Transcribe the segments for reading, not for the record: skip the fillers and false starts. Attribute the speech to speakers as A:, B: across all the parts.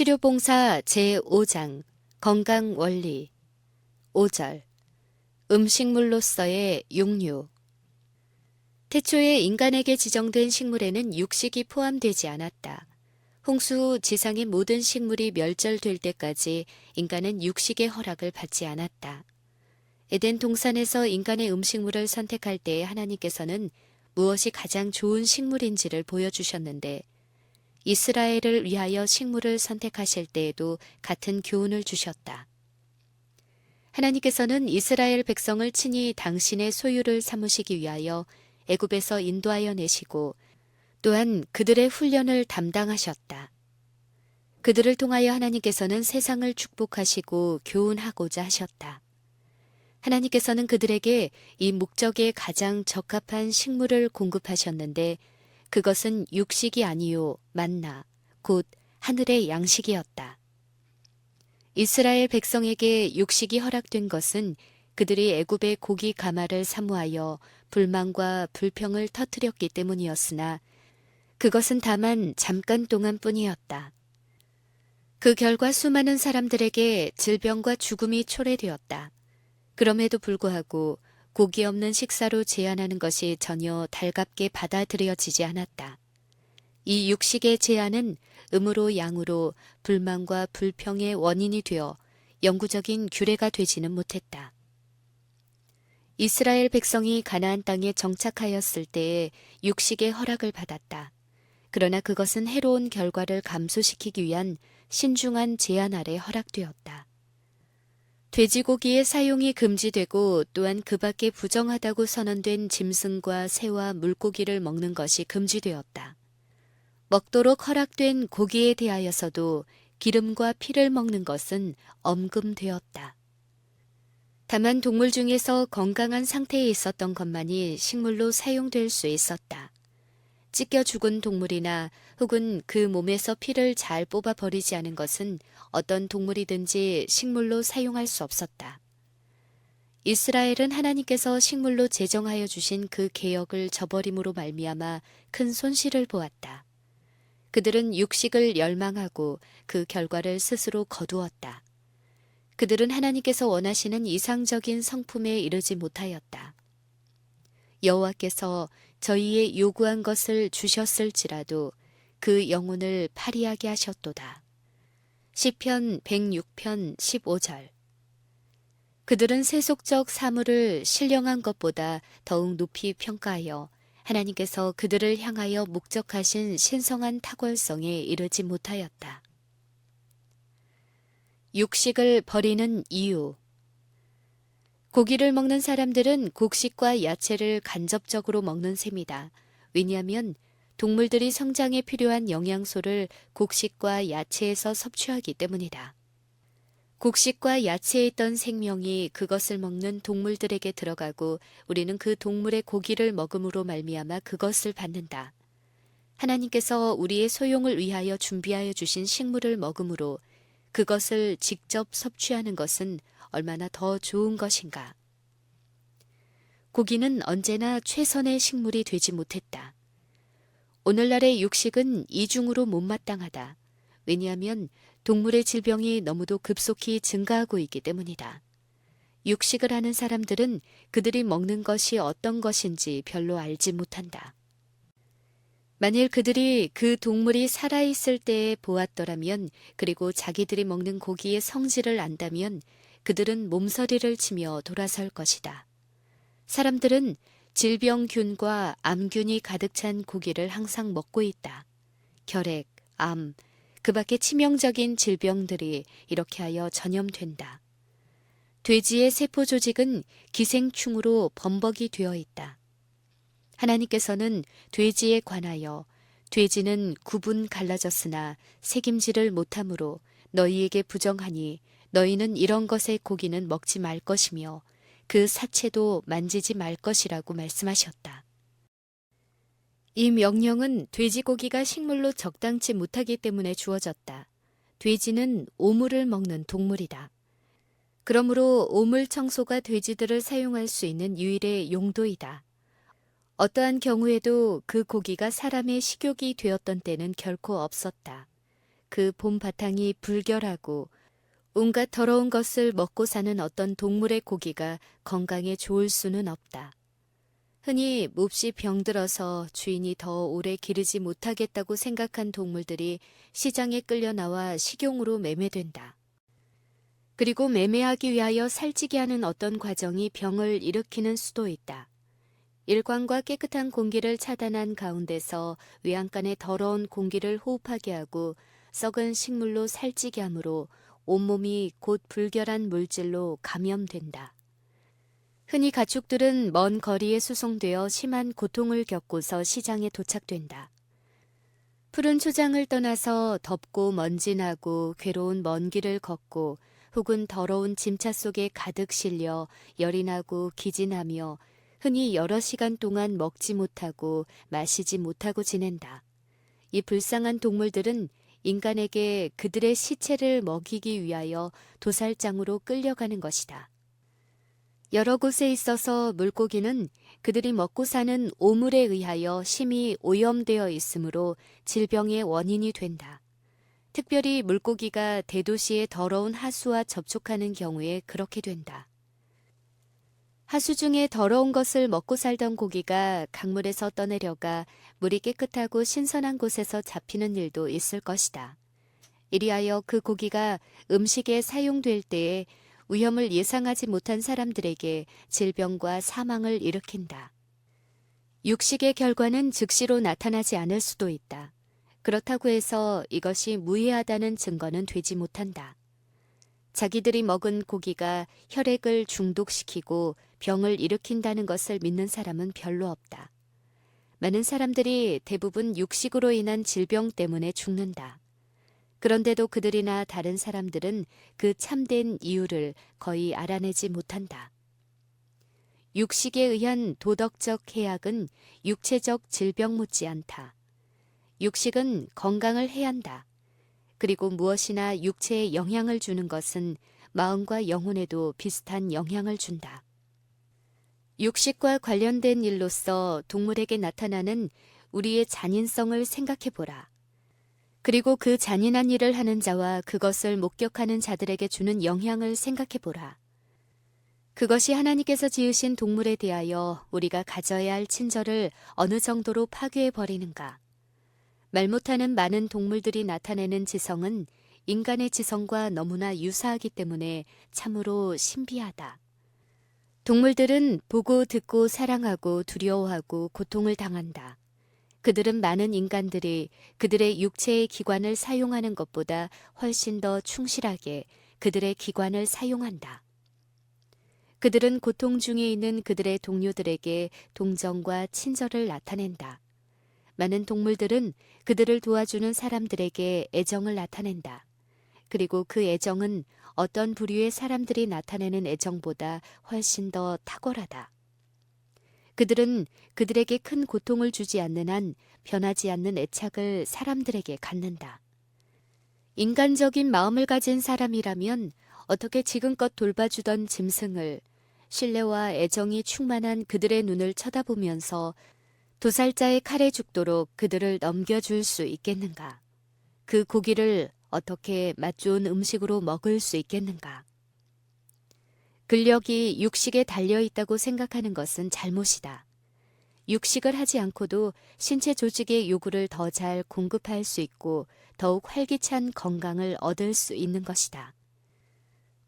A: 치료봉사 제5장 건강원리 5절 음식물로서의 육류 태초에 인간에게 지정된 식물에는 육식이 포함되지 않았다. 홍수 후 지상의 모든 식물이 멸절될 때까지 인간은 육식의 허락을 받지 않았다. 에덴 동산에서 인간의 음식물을 선택할 때 하나님께서는 무엇이 가장 좋은 식물인지를 보여주셨는데 이스라엘을 위하여 식물을 선택하실 때에도 같은 교훈을 주셨다. 하나님께서는 이스라엘 백성을 친히 당신의 소유를 삼으시기 위하여 애굽에서 인도하여 내시고 또한 그들의 훈련을 담당하셨다. 그들을 통하여 하나님께서는 세상을 축복하시고 교훈하고자 하셨다. 하나님께서는 그들에게 이 목적에 가장 적합한 식물을 공급하셨는데 그것은 육식이 아니요 만나 곧 하늘의 양식이었다. 이스라엘 백성에게 육식이 허락된 것은 그들이 애굽의 고기 가마를 사모하여 불만과 불평을 터뜨렸기 때문이었으나 그것은 다만 잠깐 동안뿐이었다. 그 결과 수많은 사람들에게 질병과 죽음이 초래되었다. 그럼에도 불구하고 고기 없는 식사로 제한하는 것이 전혀 달갑게 받아들여지지 않았다. 이 육식의 제한은 음으로 양으로 불만과 불평의 원인이 되어 영구적인 규례가 되지는 못했다. 이스라엘 백성이 가나안 땅에 정착하였을 때에 육식의 허락을 받았다. 그러나 그것은 해로운 결과를 감소시키기 위한 신중한 제한 아래 허락되었다. 돼지고기의 사용이 금지되고 또한 그 밖에 부정하다고 선언된 짐승과 새와 물고기를 먹는 것이 금지되었다. 먹도록 허락된 고기에 대하여서도 기름과 피를 먹는 것은 엄금되었다. 다만 동물 중에서 건강한 상태에 있었던 것만이 식물로 사용될 수 있었다. 찢겨 죽은 동물이나 혹은 그 몸에서 피를 잘 뽑아버리지 않은 것은 어떤 동물이든지 식물로 사용할 수 없었다. 이스라엘은 하나님께서 식물로 제정하여 주신 그 계역을 저버림으로 말미암아 큰 손실을 보았다. 그들은 육식을 열망하고 그 결과를 스스로 거두었다. 그들은 하나님께서 원하시는 이상적인 성품에 이르지 못하였다. 여호와께서 저희의 요구한 것을 주셨을지라도 그 영혼을 파리하게 하셨도다. 시편 106편 15절 그들은 세속적 사물을 신령한 것보다 더욱 높이 평가하여 하나님께서 그들을 향하여 목적하신 신성한 탁월성에 이르지 못하였다. 육식을 버리는 이유 고기를 먹는 사람들은 곡식과 야채를 간접적으로 먹는 셈이다. 왜냐하면 동물들이 성장에 필요한 영양소를 곡식과 야채에서 섭취하기 때문이다. 곡식과 야채에 있던 생명이 그것을 먹는 동물들에게 들어가고 우리는 그 동물의 고기를 먹음으로 말미암아 그것을 받는다. 하나님께서 우리의 소용을 위하여 준비하여 주신 식물을 먹음으로 그것을 직접 섭취하는 것은 얼마나 더 좋은 것인가. 고기는 언제나 최선의 식물이 되지 못했다. 오늘날의 육식은 이중으로 못마땅하다. 왜냐하면 동물의 질병이 너무도 급속히 증가하고 있기 때문이다. 육식을 하는 사람들은 그들이 먹는 것이 어떤 것인지 별로 알지 못한다. 만일 그들이 그 동물이 살아있을 때에 보았더라면 그리고 자기들이 먹는 고기의 성질을 안다면 그들은 몸서리를 치며 돌아설 것이다. 사람들은 질병균과 암균이 가득 찬 고기를 항상 먹고 있다. 결핵, 암, 그 밖에 치명적인 질병들이 이렇게 하여 전염된다. 돼지의 세포 조직은 기생충으로 범벅이 되어 있다. 하나님께서는 돼지에 관하여 돼지는 구분 갈라졌으나 책임지를 못하므로 너희에게 부정하니 너희는 이런 것의 고기는 먹지 말 것이며 그 사체도 만지지 말 것이라고 말씀하셨다. 이 명령은 돼지고기가 식물로 적당치 못하기 때문에 주어졌다. 돼지는 오물을 먹는 동물이다. 그러므로 오물 청소가 돼지들을 사용할 수 있는 유일의 용도이다. 어떠한 경우에도 그 고기가 사람의 식욕이 되었던 때는 결코 없었다. 그 봄 바탕이 불결하고 온갖 더러운 것을 먹고 사는 어떤 동물의 고기가 건강에 좋을 수는 없다. 흔히 몹시 병들어서 주인이 더 오래 기르지 못하겠다고 생각한 동물들이 시장에 끌려 나와 식용으로 매매된다. 그리고 매매하기 위하여 살찌게 하는 어떤 과정이 병을 일으키는 수도 있다. 일광과 깨끗한 공기를 차단한 가운데서 외양간의 더러운 공기를 호흡하게 하고 썩은 식물로 살찌게 하므로 온몸이 곧 불결한 물질로 감염된다. 흔히 가축들은 먼 거리에 수송되어 심한 고통을 겪고서 시장에 도착된다. 푸른 초장을 떠나서 덥고 먼지나고 괴로운 먼 길을 걷고 혹은 더러운 짐차 속에 가득 실려 열이 나고 기진하며 흔히 여러 시간 동안 먹지 못하고 마시지 못하고 지낸다. 이 불쌍한 동물들은 인간에게 그들의 시체를 먹이기 위하여 도살장으로 끌려가는 것이다. 여러 곳에 있어서 물고기는 그들이 먹고 사는 오물에 의하여 심히 오염되어 있으므로 질병의 원인이 된다. 특별히 물고기가 대도시의 더러운 하수와 접촉하는 경우에 그렇게 된다. 하수 중에 더러운 것을 먹고 살던 고기가 강물에서 떠내려가 물이 깨끗하고 신선한 곳에서 잡히는 일도 있을 것이다. 이리하여 그 고기가 음식에 사용될 때에 위험을 예상하지 못한 사람들에게 질병과 사망을 일으킨다. 육식의 결과는 즉시로 나타나지 않을 수도 있다. 그렇다고 해서 이것이 무해하다는 증거는 되지 못한다. 자기들이 먹은 고기가 혈액을 중독시키고 병을 일으킨다는 것을 믿는 사람은 별로 없다. 많은 사람들이 대부분 육식으로 인한 질병 때문에 죽는다. 그런데도 그들이나 다른 사람들은 그 참된 이유를 거의 알아내지 못한다. 육식에 의한 도덕적 해악은 육체적 질병 못지않다. 육식은 건강을 해한다. 그리고 무엇이나 육체에 영향을 주는 것은 마음과 영혼에도 비슷한 영향을 준다. 육식과 관련된 일로서 동물에게 나타나는 우리의 잔인성을 생각해보라. 그리고 그 잔인한 일을 하는 자와 그것을 목격하는 자들에게 주는 영향을 생각해보라. 그것이 하나님께서 지으신 동물에 대하여 우리가 가져야 할 친절을 어느 정도로 파괴해버리는가. 말 못하는 많은 동물들이 나타내는 지성은 인간의 지성과 너무나 유사하기 때문에 참으로 신비하다. 동물들은 보고 듣고 사랑하고 두려워하고 고통을 당한다. 그들은 많은 인간들이 그들의 육체의 기관을 사용하는 것보다 훨씬 더 충실하게 그들의 기관을 사용한다. 그들은 고통 중에 있는 그들의 동료들에게 동정과 친절을 나타낸다. 많은 동물들은 그들을 도와주는 사람들에게 애정을 나타낸다. 그리고 그 애정은 어떤 부류의 사람들이 나타내는 애정보다 훨씬 더 탁월하다. 그들은 그들에게 큰 고통을 주지 않는 한 변하지 않는 애착을 사람들에게 갖는다. 인간적인 마음을 가진 사람이라면 어떻게 지금껏 돌봐주던 짐승을 신뢰와 애정이 충만한 그들의 눈을 쳐다보면서 도살자의 칼에 죽도록 그들을 넘겨줄 수 있겠는가? 그 고기를 어떻게 맛 좋은 음식으로 먹을 수 있겠는가? 근력이 육식에 달려있다고 생각하는 것은 잘못이다. 육식을 하지 않고도 신체 조직의 요구를 더 잘 공급할 수 있고 더욱 활기찬 건강을 얻을 수 있는 것이다.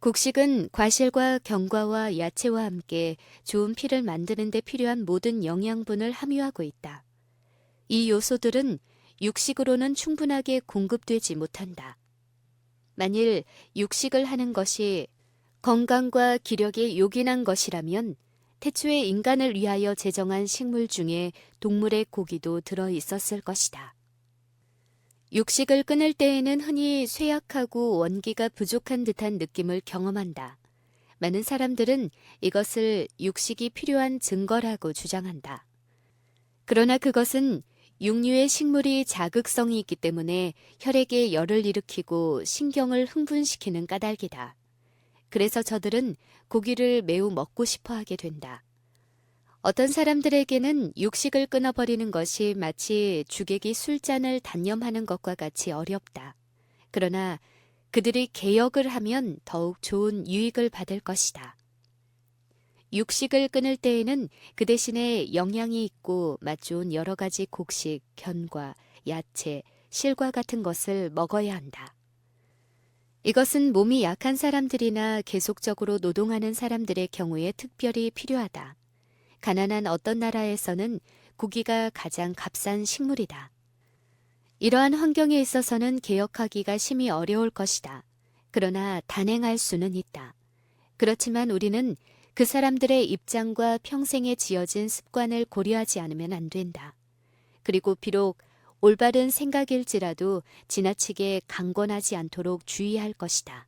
A: 곡식은 과실과 견과와 야채와 함께 좋은 피를 만드는 데 필요한 모든 영양분을 함유하고 있다. 이 요소들은 육식으로는 충분하게 공급되지 못한다. 만일 육식을 하는 것이 건강과 기력에 요긴한 것이라면 태초에 인간을 위하여 제정한 식물 중에 동물의 고기도 들어 있었을 것이다. 육식을 끊을 때에는 흔히 쇠약하고 원기가 부족한 듯한 느낌을 경험한다. 많은 사람들은 이것을 육식이 필요한 증거라고 주장한다. 그러나 그것은 육류의 식물이 자극성이 있기 때문에 혈액에 열을 일으키고 신경을 흥분시키는 까닭이다. 그래서 저들은 고기를 매우 먹고 싶어 하게 된다. 어떤 사람들에게는 육식을 끊어버리는 것이 마치 주객이 술잔을 단념하는 것과 같이 어렵다. 그러나 그들이 개혁을 하면 더욱 좋은 유익을 받을 것이다. 육식을 끊을 때에는 그 대신에 영양이 있고 맛 좋은 여러 가지 곡식, 견과, 야채, 실과 같은 것을 먹어야 한다. 이것은 몸이 약한 사람들이나 계속적으로 노동하는 사람들의 경우에 특별히 필요하다. 가난한 어떤 나라에서는 고기가 가장 값싼 식물이다. 이러한 환경에 있어서는 개혁하기가 심히 어려울 것이다. 그러나 단행할 수는 있다. 그렇지만 우리는 그 사람들의 입장과 평생에 지어진 습관을 고려하지 않으면 안 된다. 그리고 비록 올바른 생각일지라도 지나치게 강권하지 않도록 주의할 것이다.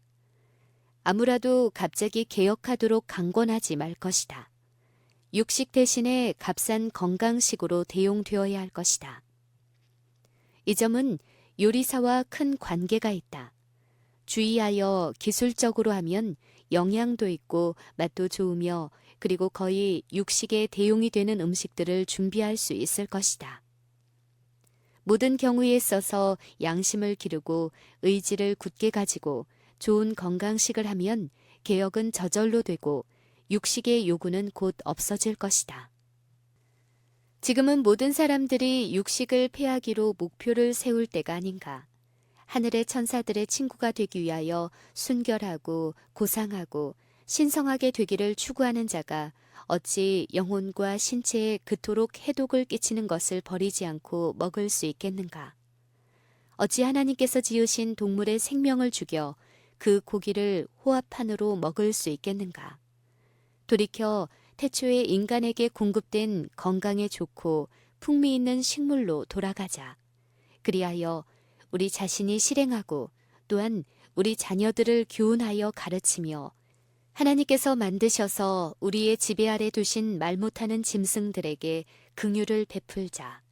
A: 아무라도 갑자기 개혁하도록 강권하지 말 것이다. 육식 대신에 값싼 건강식으로 대용되어야 할 것이다. 이 점은 요리사와 큰 관계가 있다. 주의하여 기술적으로 하면 영양도 있고 맛도 좋으며 그리고 거의 육식에 대용이 되는 음식들을 준비할 수 있을 것이다. 모든 경우에 있어서 양심을 기르고 의지를 굳게 가지고 좋은 건강식을 하면 개혁은 저절로 되고 육식의 요구는 곧 없어질 것이다. 지금은 모든 사람들이 육식을 폐하기로 목표를 세울 때가 아닌가. 하늘의 천사들의 친구가 되기 위하여 순결하고 고상하고 신성하게 되기를 추구하는 자가 어찌 영혼과 신체에 그토록 해독을 끼치는 것을 버리지 않고 먹을 수 있겠는가? 어찌 하나님께서 지으신 동물의 생명을 죽여 그 고기를 호합판으로 먹을 수 있겠는가? 돌이켜 태초에 인간에게 공급된 건강에 좋고 풍미 있는 식물로 돌아가자. 그리하여 우리 자신이 실행하고 또한 우리 자녀들을 교훈하여 가르치며 하나님께서 만드셔서 우리의 지배 아래 두신 말 못하는 짐승들에게 긍휼을 베풀자.